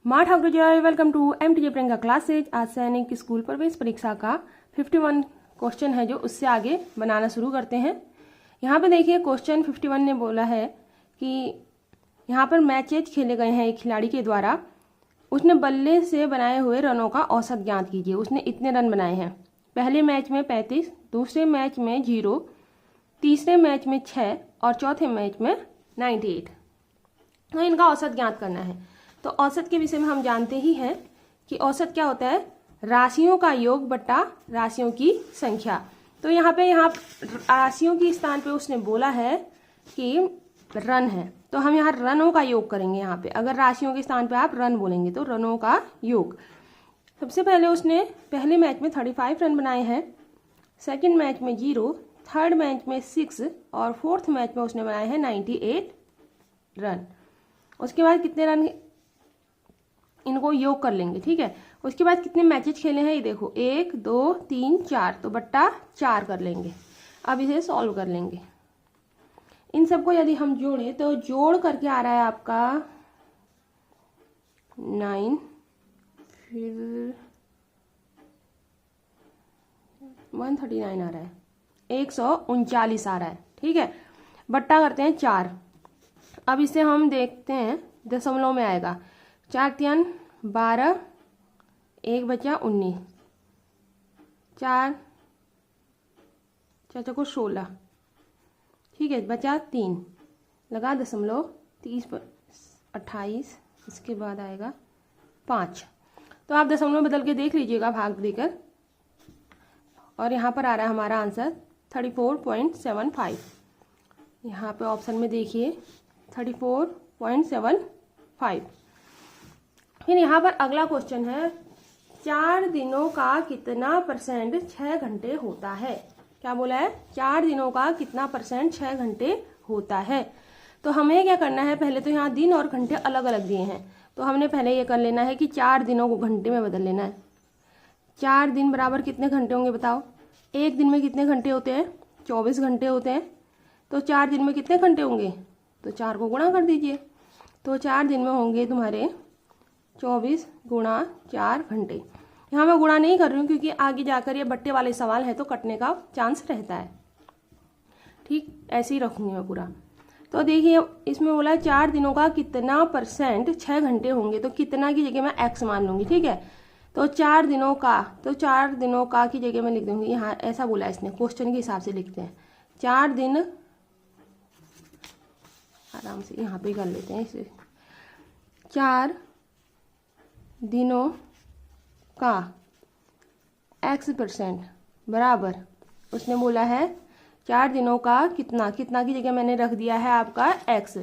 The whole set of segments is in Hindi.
माँ ठाकुर जय, welcome to MTJ Priyanka classes. आज सैनिक स्कूल प्रवेश परीक्षा का 51 क्वेश्चन है जो उससे आगे बनाना शुरू करते हैं। यहाँ पे देखिए क्वेश्चन 51 ने बोला है कि यहाँ पर मैचेज खेले गए हैं एक खिलाड़ी के द्वारा, उसने बल्ले से बनाए हुए रनों का औसत ज्ञात कीजिए। उसने इतने रन बनाए हैं, पहले मैच में 35, दूसरे मैच में 0, तीसरे मैच में 6 और चौथे मैच में 98। तो इनका औसत ज्ञात करना है। तो औसत के विषय में हम जानते ही हैं कि औसत क्या होता है, राशियों का योग बट्टा राशियों की संख्या। तो यहाँ राशियों के स्थान पे उसने बोला है कि रन है, तो हम यहाँ रनों का योग करेंगे। यहाँ पे अगर राशियों के स्थान पे आप रन बोलेंगे तो रनों का योग। सबसे पहले उसने पहले मैच में 35 रन बनाए हैं, सेकंड मैच में 0, थर्ड मैच में 6 और फोर्थ मैच में उसने बनाए हैं 98 रन। उसके बाद कितने रन, इनको योग कर लेंगे, ठीक है। उसके बाद कितने मैचेज खेले हैं, ये देखो 1 2 3 4, तो बट्टा 4 कर लेंगे। अब इसे सॉल्व कर लेंगे। इन सबको यदि हम जोड़ें तो जोड़ करके आ रहा है आपका 9, फिर 139 आ रहा है, 139 आ रहा है, ठीक है। बट्टा करते हैं 4। अब इसे हम देखते हैं दशमलव में आएगा। 4 3 12, 1 बचा 19, 4 चाचा को 16, ठीक है, बचा 3, लगा दशमलव, 30 पर 28, इसके बाद आएगा 5। तो आप दशमलव बदल के देख लीजिएगा भाग देकर, और यहाँ पर आ रहा है हमारा आंसर 34.75। यहाँ पे ऑप्शन में देखिए 34.75। फिर यहाँ पर अगला क्वेश्चन है, 4 दिनों का कितना परसेंट 6 घंटे होता है। क्या बोला है, 4 दिनों का कितना परसेंट 6 घंटे होता है। तो हमें क्या करना है, पहले तो यहाँ दिन और घंटे अलग अलग दिए हैं, तो हमने पहले ये कर लेना है कि 4 दिनों को घंटे में बदल लेना है। 4 दिन बराबर कितने घंटे होंगे बताओ। एक दिन में कितने घंटे होते हैं, 24 घंटे होते हैं। तो 4 दिन में कितने घंटे होंगे, तो 4 को गुणा कर दीजिए। तो 4 दिन में होंगे तुम्हारे 24 गुणा 4 घंटे। यहाँ मैं गुणा नहीं कर रही हूँ क्योंकि आगे जाकर ये बट्टे वाले सवाल है तो कटने का चांस रहता है, ठीक। ऐसे ही रखूँगी मैं पूरा। तो देखिए इसमें बोला 4 दिनों का कितना परसेंट 6 घंटे होंगे, तो कितना की जगह मैं x मान लूँगी, ठीक है। तो 4 दिनों का, तो 4 दिनों का की जगह मैं लिख दूँगी, यहाँ ऐसा बोला इसने, क्वेश्चन के हिसाब से लिखते हैं। 4 दिन, आराम से यहाँ पे कर लेते हैं इसे। 4 दिनों का x% बराबर, उसने बोला है 4 दिनों का कितना, कितना की जगह मैंने रख दिया है आपका x,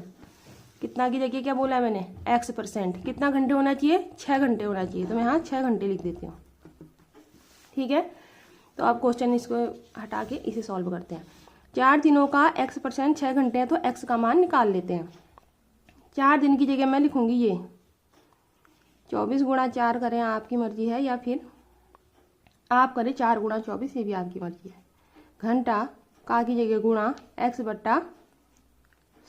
कितना की जगह क्या बोला है मैंने, x%। कितना घंटे होना चाहिए, 6 घंटे होना चाहिए, तो मैं यहाँ 6 घंटे लिख देती हूँ, ठीक है। तो अब क्वेश्चन इसको हटा के इसे सॉल्व करते हैं। 4 दिनों का x% 6 घंटे हैं, तो x का मान निकाल लेते हैं। 4 दिन की जगह मैं लिखूंगी ये 24 गुणा 4 करें, आपकी मर्जी है, या फिर आप करें 4 गुणा 24, ये भी आपकी मर्जी है। घंटा का की जगह गुणा x बट्टा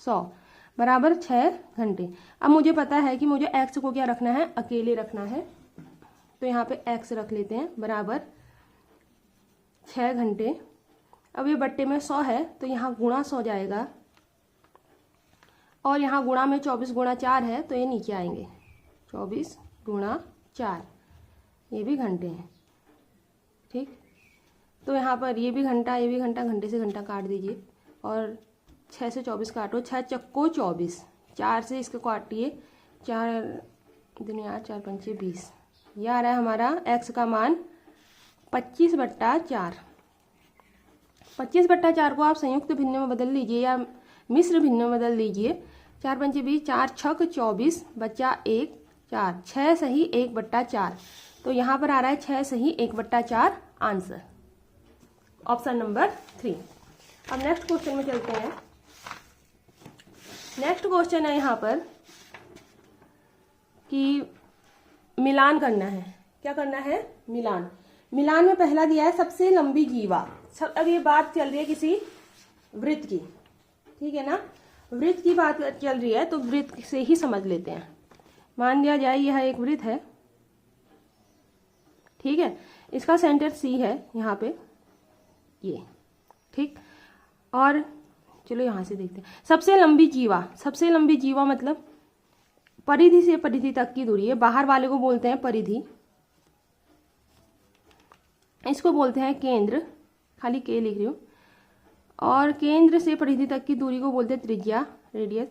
100 बराबर 6 घंटे। अब मुझे पता है कि मुझे x को क्या रखना है, अकेले रखना है, तो यहाँ पे x रख लेते हैं बराबर 6 घंटे। अब ये बट्टे में 100 है तो यहाँ गुणा 100 जाएगा, और यहाँ गुणा में 24 गुणा 4 है तो ये नीचे आएंगे, 24 गुणा 4, ये भी घंटे हैं, ठीक। तो यहाँ पर ये भी घंटा, ये भी घंटा, घंटे से घंटा काट दीजिए, और 6 से 24 काटो, 6 चक्को 24, 4 से इसको काटिए, 4 दिन 4 पंचे 20, ये आ रहा है हमारा x का मान 25/4। 25/4 को आप संयुक्त भिन्न में बदल लीजिए या मिश्र भिन्न में बदल लीजिए। 4 पंचे 20, 4 छक 24, बचा 1, 4, 6 सही 1/4। तो यहाँ पर आ रहा है 6 सही 1/4 आंसर, ऑप्शन नंबर 3। अब नेक्स्ट क्वेश्चन में चलते हैं। नेक्स्ट क्वेश्चन है यहाँ पर कि मिलान करना है। क्या करना है, मिलान। मिलान में पहला दिया है सबसे लंबी जीवा। अब ये बात चल रही है किसी वृत्त की, ठीक है ना। वृत्त की बात चल रही है तो वृत्त से ही समझ लेते हैं। मान लिया जाए यह एक वृत्त है, ठीक है, इसका सेंटर सी है यहाँ पे ये, ठीक। और चलो यहाँ से देखते हैं, सबसे लंबी जीवा मतलब परिधि से परिधि तक की दूरी है, बाहर वाले को बोलते हैं परिधि, इसको बोलते हैं केंद्र, खाली के लिख रही हूँ, और केंद्र से परिधि तक की दूरी को बोलते हैं त्रिज्या, रेडियस,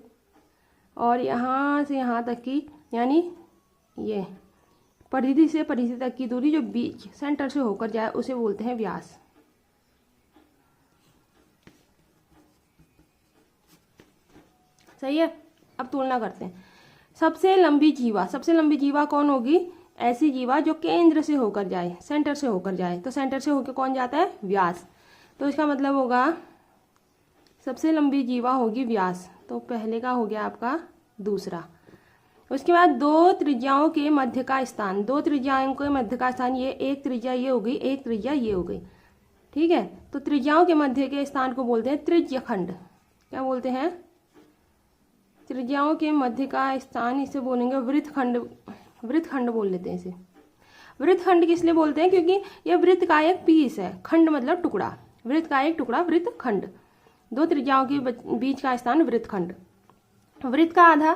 और यहाँ से यहाँ तक की यानी ये परिधि से परिधि तक की दूरी जो बीच सेंटर से होकर जाए उसे बोलते हैं व्यास। सही है। अब तुलना करते हैं, सबसे लंबी जीवा कौन होगी? ऐसी जीवा जो केंद्र से होकर जाए, सेंटर से होकर जाए, तो सेंटर से होकर कौन जाता है? व्यास। तो इसका मतलब होगा सबसे लंबी जीवा होगी व्यास, तो पहले का हो गया आपका दूसरा। उसके बाद दो त्रिज्याओं के मध्य का स्थान, ये एक त्रिज्या ये हो गई, एक त्रिज्या ये हो गई, ठीक है। तो त्रिज्याओं के मध्य के स्थान को बोलते हैं त्रिज्यखंड। क्या बोलते हैं? त्रिज्याओं के मध्य का स्थान, इसे बोलेंगे वृत्तखंड बोल लेते हैं इसे। वृत्तखंड किस लिए बोलते हैं? क्योंकि यह वृत्त का एक पीस है, खंड मतलब टुकड़ा, वृत्त का एक टुकड़ा वृत्तखंड। दो त्रिज्याओं के बीच का स्थान वृत्तखंड। वृत्त का आधा,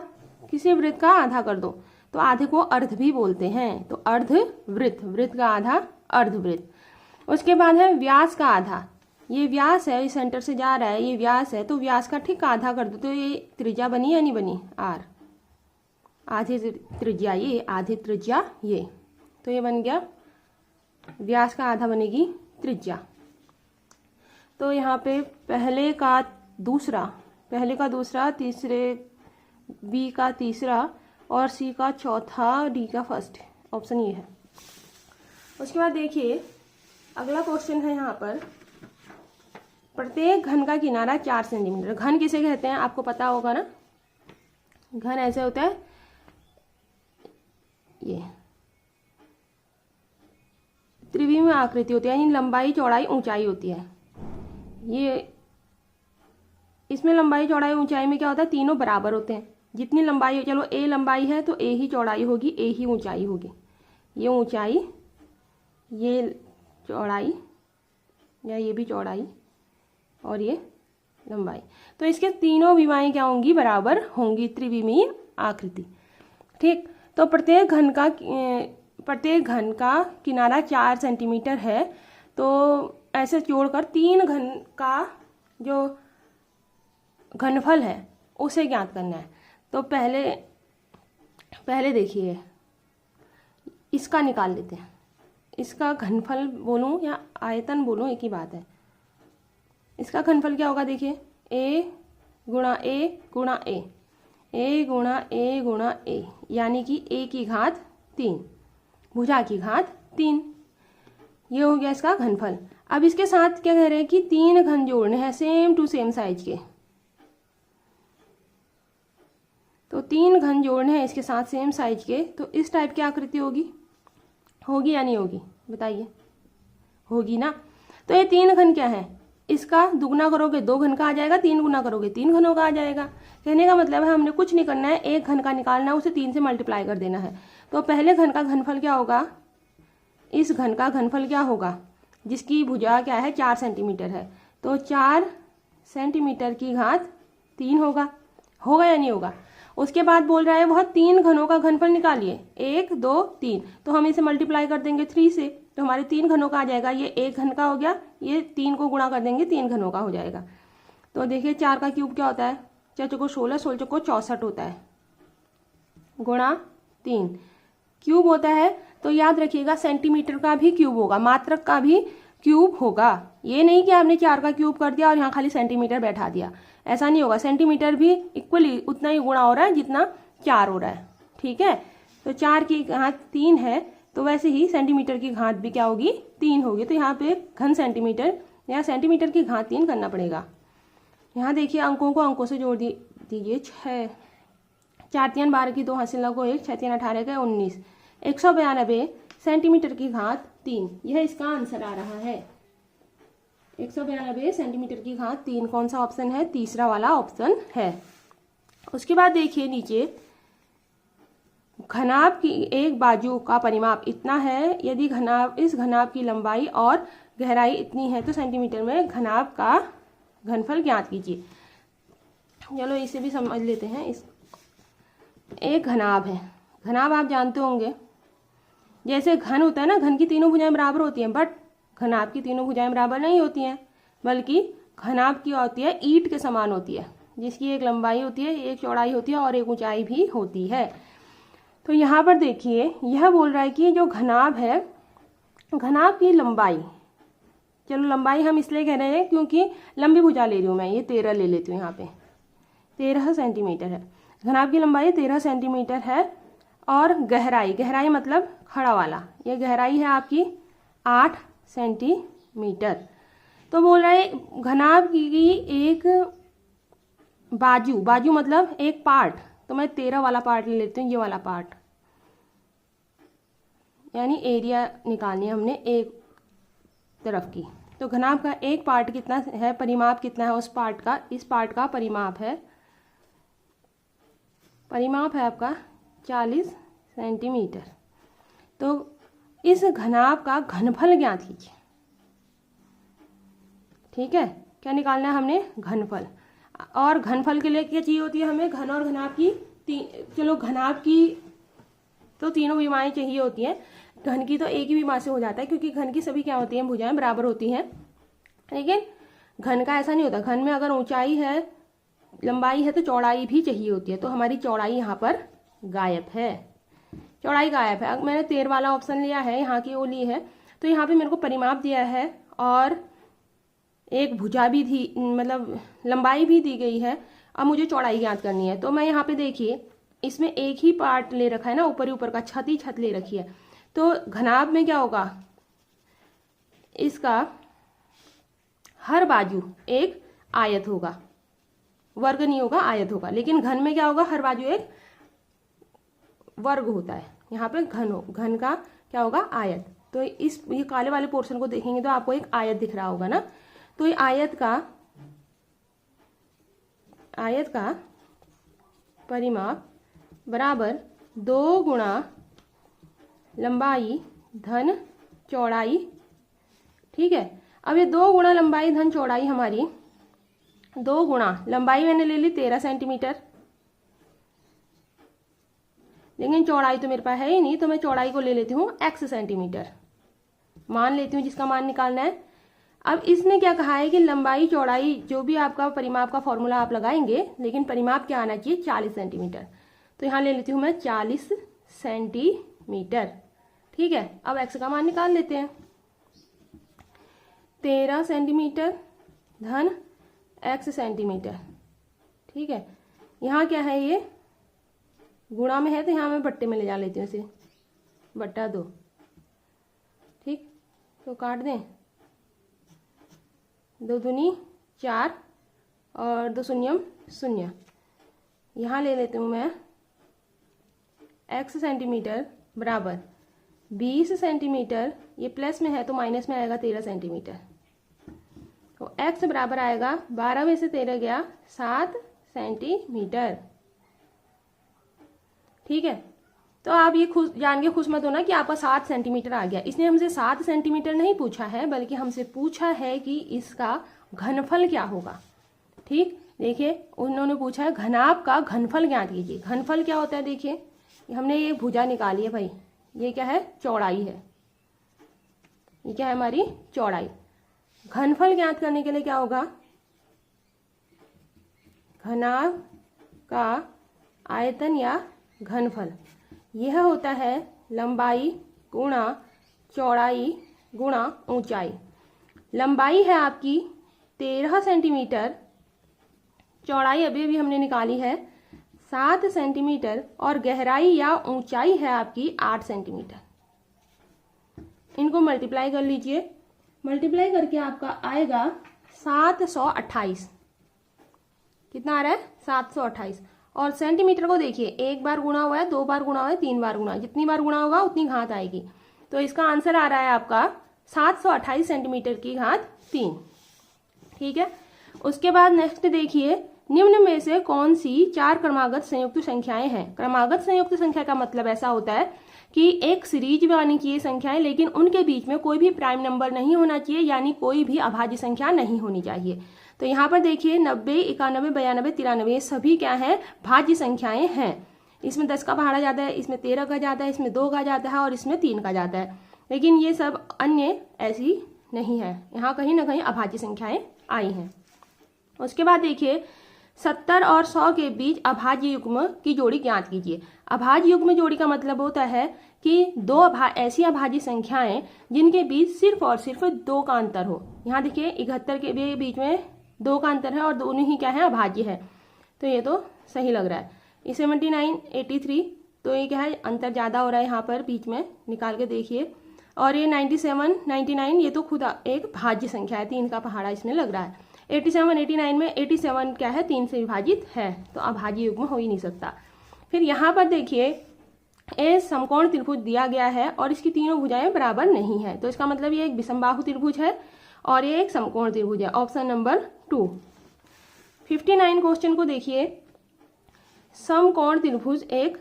किसी वृत्त का आधा कर दो तो आधे को अर्ध भी बोलते हैं, तो अर्धवृत्त, वृत्त का आधा अर्धवृत्त। उसके बाद है व्यास का आधा, ये व्यास है, इस सेंटर से जा रहा है, ये व्यास है, तो व्यास का ठीक आधा कर दो तो ये त्रिज्या बनी या नहीं बनी? आर, आधी त्रिज्या ये, आधी त्रिज्या ये, तो ये बन गया व्यास का आधा बनेगी त्रिज्या। तो यहाँ पे पहले का दूसरा, तीसरे बी का तीसरा और सी का चौथा, डी का फर्स्ट, ऑप्शन ये है। उसके बाद देखिए अगला क्वेश्चन है यहाँ पर, प्रत्येक घन का किनारा 4 सेंटीमीटर। घन किसे कहते हैं आपको पता होगा ना? घन ऐसे होता है, ये त्रिविम आकृति होती है, यानी लंबाई चौड़ाई ऊंचाई होती है। ये इसमें लंबाई चौड़ाई ऊंचाई में क्या होता है? तीनों बराबर होते हैं। जितनी लंबाई, चलो ए लंबाई है तो ए ही चौड़ाई होगी, ए ही ऊंचाई होगी। ये ऊंचाई, ये चौड़ाई, या ये भी चौड़ाई, और ये लंबाई, तो इसके तीनों विमाएं क्या होंगी? बराबर होंगी, त्रिविमीय आकृति, ठीक। तो प्रत्येक घन का किनारा 4 सेंटीमीटर है, तो ऐसे जोड़कर 3 घन का जो घनफल है उसे ज्ञात करना है। तो पहले देखिए इसका निकाल लेते हैं, इसका घनफल बोलूं या आयतन बोलूं एक ही बात है। इसका घनफल क्या होगा? देखिए ए गुणा ए गुणा ए, ए गुणा ए गुणा ए, यानी कि ए की घात 3, भुजा की घात 3, ये हो गया इसका घनफल। अब इसके साथ क्या कह रहे हैं कि 3 घन जोड़ने हैं सेम टू सेम साइज के, तो 3 घन जोड़ने हैं इसके साथ सेम साइज के, तो इस टाइप की आकृति होगी या नहीं होगी? बताइए, होगी ना। तो ये 3 घन क्या है? इसका दुगुना करोगे 2 घन का आ जाएगा, 3 गुना करोगे 3 घनों का आ जाएगा। कहने का मतलब है हमने कुछ नहीं करना है, एक घन का निकालना है, उसे 3 से मल्टीप्लाई कर देना है। तो पहले घन का घनफल क्या होगा? इस घन का घनफल क्या होगा? जिसकी भुजा क्या है? 4 सेंटीमीटर है, तो 4 सेंटीमीटर की घात 3 होगा या नहीं होगा? उसके बाद बोल रहा है वह 3 घनों का घनफल निकालिए, 1 2 3, तो हम इसे मल्टीप्लाई कर देंगे 3 से, तो हमारे 3 घनों का आ जाएगा। ये 1 घन का हो गया, ये 3 को गुणा कर देंगे 3 घनों का हो जाएगा। तो देखिए 4 का क्यूब क्या होता है? 4 चौको 16, 16 चौको 64 होता है, गुणा 3 क्यूब होता है। तो याद रखिएगा सेंटीमीटर का भी क्यूब होगा, मात्रक का भी क्यूब होगा। ये नहीं कि आपने 4 का क्यूब कर दिया और यहाँ खाली सेंटीमीटर बैठा दिया, ऐसा नहीं होगा। सेंटीमीटर भी इक्वली उतना ही गुणा हो रहा है जितना 4 हो रहा है, ठीक है। तो 4 की घात 3 है, तो वैसे ही सेंटीमीटर की घात भी क्या होगी? 3 होगी। तो यहाँ पे घन सेंटीमीटर या सेंटीमीटर की घात 3 करना पड़ेगा। यहाँ देखिए अंकों को अंकों से जोड़ दीजिए। 6 4 3 12 की 2 हासिल लगो 1, 6 3 18 का 19, 192 सेंटीमीटर की घात 3, यह इसका आंसर आ रहा है। 192 सेंटीमीटर की घात 3 कौन सा ऑप्शन है? तीसरा वाला ऑप्शन है। उसके बाद देखिए नीचे घनाभ की एक बाजू का परिमाप इतना है, यदि इस घनाभ की लंबाई और गहराई इतनी है तो सेंटीमीटर में घनाभ का घनफल ज्ञात कीजिए। चलो इसे भी समझ लेते हैं। इस एक घनाभ है, घनाभ आप जानते होंगे, जैसे घन होता है ना, घन की तीनों भुजाएं बराबर होती हैं, बट घनाभ की तीनों भुजाएं बराबर नहीं होती हैं, बल्कि घनाभ की होती है ईंट के समान होती है, जिसकी एक लंबाई होती है, एक चौड़ाई होती है और एक ऊंचाई भी होती है। तो यहाँ पर देखिए, यह बोल रहा है कि जो घनाभ है, घनाभ की लंबाई, चलो लंबाई हम इसलिए कह रहे हैं क्योंकि लंबी भुजा ले रही हूँ मैं, ये 13 ले लेती हूँ, यहाँ पे 13 सेंटीमीटर है। घनाभ की लंबाई 13 सेंटीमीटर है और गहराई, गहराई मतलब खड़ा वाला, ये गहराई है आपकी 8 सेंटीमीटर। तो बोल रहा है घनाभ की एक बाजू, बाजू मतलब एक पार्ट, तो मैं 13 वाला पार्ट ले लेती हूँ, ये वाला पार्ट, यानी एरिया निकालनी है हमने एक तरफ की। तो घनाभ का एक पार्ट कितना है, परिमाप कितना है उस पार्ट का, इस पार्ट का परिमाप है आपका 40 सेंटीमीटर। तो इस घनाभ का घनफल ज्ञात कीजिए। ठीक है, क्या निकालना है हमने, घनफल। और घनफल के लिए क्या चाहिए होती है हमें, घन और घनाभ की चलो घनाभ की तो तीनों विमाएं चाहिए होती हैं, घन की तो एक ही विमा से हो जाता है, क्योंकि घन की सभी क्या होती हैं, भुजाएं बराबर होती हैं। लेकिन घन का ऐसा नहीं होता, घन में अगर ऊंचाई है, लंबाई है, तो चौड़ाई भी चाहिए होती है। तो हमारी चौड़ाई यहाँ पर गायब है, चौड़ाई गायब है। अगर मैंने 13 वाला ऑप्शन लिया है, यहाँ की वो ली है, तो यहाँ पे मेरे को परिमाप दिया है और एक भुजा भी थी, मतलब लंबाई भी दी गई है। अब मुझे चौड़ाई ज्ञात करनी है, तो मैं यहाँ पे देखिए, इसमें एक ही पार्ट ले रखा है ना, ऊपर ही ऊपर का, छत ही छत ले रखी है। तो घनाभ में क्या होगा, इसका हर बाजू एक आयत होगा, वर्ग नहीं होगा, आयत होगा। लेकिन घन में क्या होगा, हर बाजू एक वर्ग होता है, यहाँ पे घन का क्या होगा, आयत। तो ये काले वाले पोर्शन को देखेंगे तो आपको एक आयत दिख रहा होगा ना, तो ये आयत का परिमाप बराबर 2 गुणा लंबाई धन चौड़ाई। ठीक है, अब ये 2 गुणा लंबाई धन चौड़ाई हमारी, 2 गुणा लंबाई मैंने ले ली 13 सेंटीमीटर, लेकिन चौड़ाई तो मेरे पास है ही नहीं, तो मैं चौड़ाई को ले लेती हूँ x सेंटीमीटर, मान लेती हूँ, जिसका मान निकालना है। अब इसने क्या कहा है कि लंबाई चौड़ाई जो भी आपका परिमाप का फॉर्मूला आप लगाएंगे, लेकिन परिमाप क्या आना चाहिए, 40 सेंटीमीटर। तो यहाँ ले लेती हूँ मैं 40 सेंटीमीटर। ठीक है, अब x का मान निकाल लेते हैं, 13 सेंटीमीटर धन x सेंटीमीटर। ठीक है, यहाँ क्या है, ये गुणा में है, तो यहाँ मैं बट्टे में ले जा लेती हूँ इसे, बट्टा 2। ठीक, तो काट दें, 2 दूनी 4 और 2 शून्यम 0। यहाँ ले लेती हूँ मैं x सेंटीमीटर बराबर 20 सेंटीमीटर, ये प्लस में है तो माइनस में आएगा 13 सेंटीमीटर। तो x बराबर आएगा 12 में से 13 गया 7 सेंटीमीटर। ठीक है, तो आप ये जान के खुश मत होना कि आपका 7 सेंटीमीटर आ गया। इसने हमसे 7 सेंटीमीटर नहीं पूछा है, बल्कि हमसे पूछा है कि इसका घनफल क्या होगा। ठीक, देखिए उन्होंने पूछा है घनाभ का घनफल ज्ञात कीजिए। घनफल क्या होता है, देखिए हमने ये भुजा निकाली है भाई, ये क्या है, चौड़ाई है, ये क्या है हमारी चौड़ाई। घनफल ज्ञात करने के लिए क्या होगा, घनाभ का आयतन या घनफल, यह होता है लंबाई गुणा चौड़ाई गुणा ऊंचाई। लंबाई है आपकी 13 सेंटीमीटर, चौड़ाई अभी अभी हमने निकाली है 7 सेंटीमीटर, और गहराई या ऊंचाई है आपकी 8 सेंटीमीटर। इनको मल्टीप्लाई कर लीजिए, मल्टीप्लाई करके आपका आएगा 728। कितना आ रहा है, 728। और सेंटीमीटर को देखिए, एक बार गुणा हुआ है, 2 बार गुणा हुआ है, 3 बार गुणा, जितनी बार गुणा होगा उतनी घात आएगी। तो इसका आंसर आ रहा है आपका 728 सेंटीमीटर की घात 3। ठीक है, उसके बाद नेक्स्ट देखिए, निम्न में से कौन सी 4 क्रमागत संयुक्त संख्याएं हैं। क्रमागत संयुक्त संख्या का मतलब ऐसा होता है कि एक सीरीज में आनी चाहिए संख्याएं, लेकिन उनके बीच में कोई भी प्राइम नंबर नहीं होना चाहिए, यानी कोई भी अभाज्य संख्या नहीं होनी चाहिए। तो यहाँ पर देखिए 90, 91, 92, 93 ये सभी क्या है, भाज्य संख्याएं हैं। इसमें 10 का पहाड़ा जाता है, इसमें 13 का जाता है, इसमें 2 का जाता है और इसमें 3 का जाता है, लेकिन ये सब अन्य ऐसी नहीं है, यहाँ कहीं ना कहीं अभाज्य संख्याएं आई हैं। उसके बाद देखिए 70 और 100 के बीच अभाज्य युग्म की जोड़ी ज्ञात कीजिए। अभाज्य युग्म जोड़ी का मतलब होता है कि दो ऐसी अभाज्य संख्याएं जिनके बीच सिर्फ और सिर्फ 2 का अंतर हो। यहाँ देखिए 71 के भी बीच में 2 का अंतर है और दोनों ही क्या है, अभाज्य है, तो ये तो सही लग रहा है। ये 79, 83 तो ये क्या है, अंतर ज़्यादा हो रहा है यहाँ पर बीच में, निकाल के देखिए। और ये 97, 99 ये तो खुद एक भाज्य संख्या है, 3 का पहाड़ा इसमें लग रहा है। 87, 89 में 87 क्या है, 3 से विभाजित है, तो अभाज्य युग्म हो ही नहीं सकता। फिर यहाँ पर देखिए ए समकोण त्रिभुज दिया गया है और इसकी तीनों भुजाएं बराबर नहीं है, तो इसका मतलब ये एक विषमबाहु त्रिभुज है और ये एक समकोण त्रिभुज है, ऑप्शन नंबर 2। 59 क्वेश्चन को देखिए, समकोण त्रिभुज एक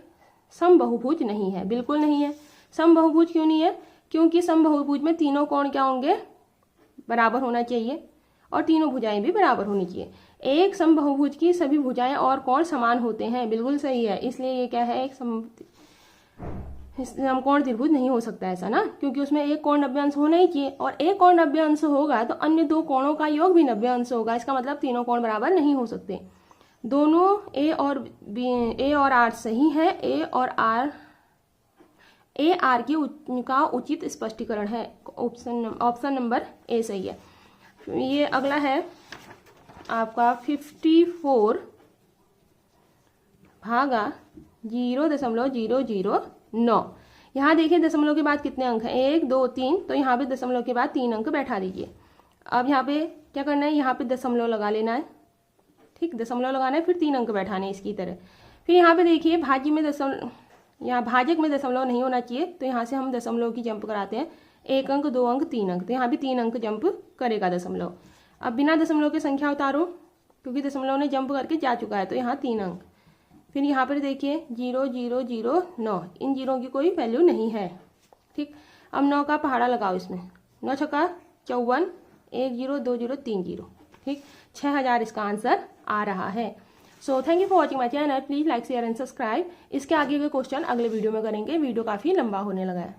समबहुभुज नहीं है, बिल्कुल नहीं है। समबहुभुज क्यों नहीं है, क्योंकि समबहुभुज में तीनों कोण क्या होंगे, बराबर होना चाहिए और तीनों भुजाएं भी बराबर होनी चाहिए। एक समबहुभुज की सभी भुजाएं और कोण समान होते हैं, बिल्कुल सही है, इसलिए ये क्या है, एक समकोण त्रिभुज नहीं हो सकता ऐसा ना, क्योंकि उसमें एक कोण 90 अंश होना ही चाहिए और एक कोण 90 अंश होगा तो अन्य 2 कोणों का योग भी 90 अंश होगा, इसका मतलब तीनों कोण बराबर नहीं हो सकते। दोनों ए और आर सही है, ए आर का उचित स्पष्टीकरण है, ऑप्शन नंबर ए सही है। ये अगला है आपका 54 भागा 0.009। यहाँ देखिए दशमलव के बाद कितने अंक हैं, 1, 2, 3, तो यहाँ पे दशमलव के बाद 3 अंक बैठा दीजिए। अब यहाँ पे क्या करना है, यहाँ पे दशमलव लगा लेना है, ठीक, दशमलव लगाना है, फिर 3 अंक बैठाने इसकी तरह। फिर यहाँ पे देखिए भाज्य में यहाँ भाजक में दशमलव नहीं होना चाहिए, तो यहाँ से हम दशमलव की जंप कराते हैं, 1 अंक, 2 अंक, 3 अंक, तो यहाँ भी 3 अंक जंप करेगा दशमलव। अब बिना दशमलव के संख्या उतारो, क्योंकि दशमलव ने जंप करके जा चुका है, तो यहाँ 3 अंक। फिर यहाँ पर देखिए 0.009, इन जीरो की कोई वैल्यू नहीं है, ठीक। अब 9 का पहाड़ा लगाओ इसमें, 9 छक्का 54, 1 0 2 0 3 0, ठीक, 6000 इसका आंसर आ रहा है। So thank you for watching my channel, please like share and subscribe. इसके आगे के क्वेश्चन अगले वीडियो में करेंगे, वीडियो काफ़ी लंबा होने लगा है।